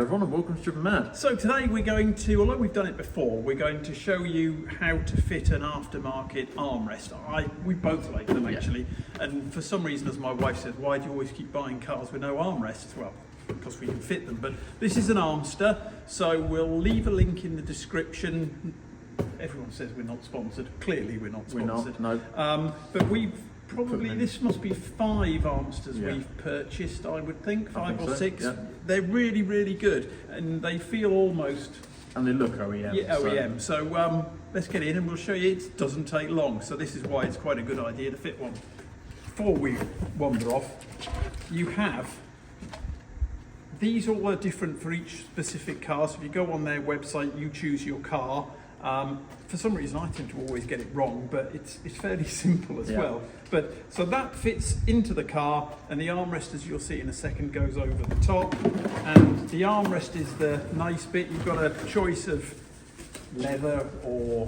Hello everyone and welcome to Drivenmad. So today we're going to, although we've done it before, we're going to show you how to fit an aftermarket armrest. We both like them actually, and for some reason, as my wife says, why do you always keep buying cars with no armrests? Well, because we can fit them, but this is an Armster, so we'll leave a link in the description. Everyone says we're not sponsored. Clearly we're not sponsored. We're not, no. But we've probably, this must be 5 Armsters we've purchased, I would think, 5 or 6. Yeah. They're really, really good, and they feel almost... And they look OEM. Yeah, OEM. So let's get in and we'll show you. It doesn't take long, so this is why it's quite a good idea to fit one. Before we wander off, you have... These all are different for each specific car, so if you go on their website, you choose your car. For some reason I tend to always get it wrong, but it's fairly simple as well. But so that fits into the car, and the armrest, as you'll see in a second, goes over the top. And the armrest is the nice bit. You've got a choice of leather or...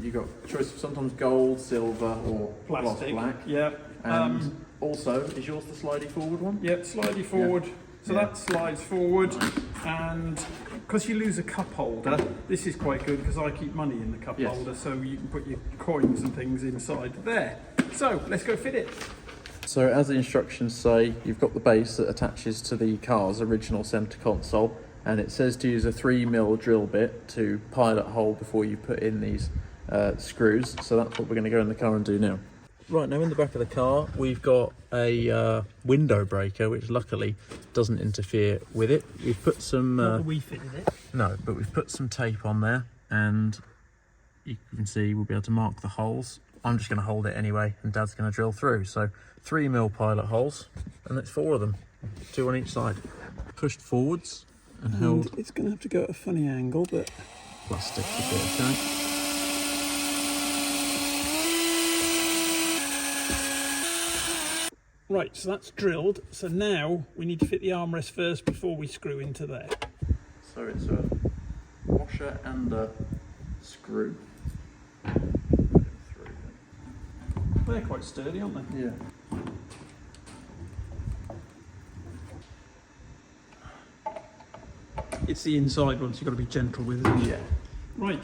You've got a choice of sometimes gold, silver or plastic. Black. Yeah. And also, is yours the slidey forward one? Yep, slidey forward. So that slides forward, and because you lose a cup holder, this is quite good because I keep money in the cup holder, so you can put your coins and things inside there. So let's go fit it. So as the instructions say, you've got the base that attaches to the car's original centre console, and it says to use a 3mm drill bit to pilot hole before you put in these screws. So that's what we're going to go in the car and do now. Right, now in the back of the car we've got a window breaker, which luckily doesn't interfere with it. We've put some... Not that we fitted it. No, but we've put some tape on there, and you can see we'll be able to mark the holes. I'm just going to hold it anyway, and Dad's going to drill through. So 3mm pilot holes, and it's 4 of them, 2 on each side. Pushed forwards and held... It's going to have to go at a funny angle, but... Plastic should be okay. Right, so that's drilled. So now we need to fit the armrest first before we screw into there. So it's a washer and a screw. They're quite sturdy, aren't they? Yeah. It's the inside ones you've got to be gentle with, isn't it? Yeah. Right.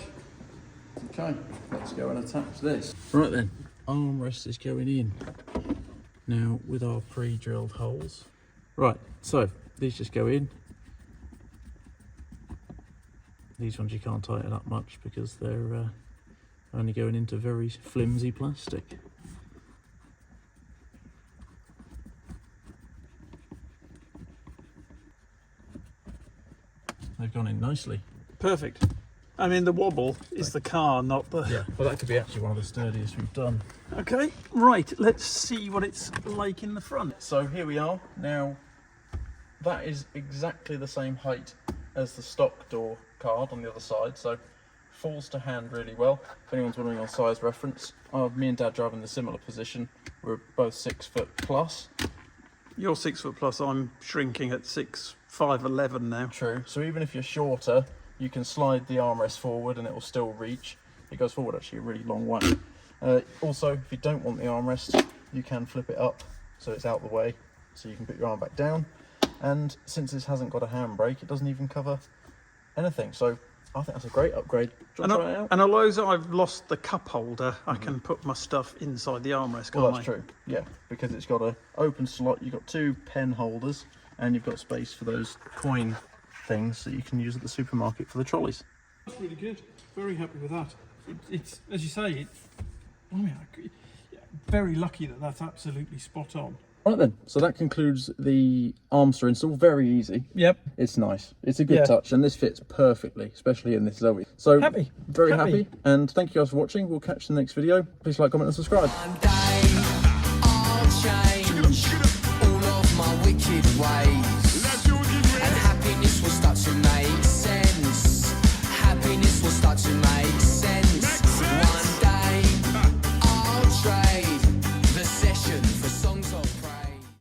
Okay, let's go and attach this. Right then, armrest is going in. Now with our pre-drilled holes. Right, so these just go in. These ones you can't tighten up much because they're only going into very flimsy plastic. They've gone in nicely. Perfect. I mean, the wobble is the car, not the... Yeah, well that could be actually one of the sturdiest we've done. Okay, right, let's see what it's like in the front. So here we are. Now, that is exactly the same height as the stock door card on the other side, so falls to hand really well. If anyone's wondering on size reference, me and Dad drive in the similar position. We're both 6 foot plus. You're 6 foot plus, I'm shrinking at 6'5", now. True, so even if you're shorter, you can slide the armrest forward and it will still reach. It goes forward actually a really long way. Also, if you don't want the armrest, you can flip it up so it's out the way, so you can put your arm back down. And since this hasn't got a handbrake, it doesn't even cover anything. So I think that's a great upgrade. Do you want to try it out? And although I've lost the cup holder, I can put my stuff inside the armrest, can't I? Well, that's true, yeah, because it's got an open slot, you've got 2 pen holders, and you've got space for those coin things that you can use at the supermarket for the trolleys. That's really good. Very happy with that. It's as you say, very lucky that that's absolutely spot on. Right then, so that concludes the Armster install. Very easy. Yep. It's nice. It's a good touch, and this fits perfectly, especially in this Zoe. So happy. Very happy. And thank you guys for watching. We'll catch you in the next video. Please like, comment and subscribe.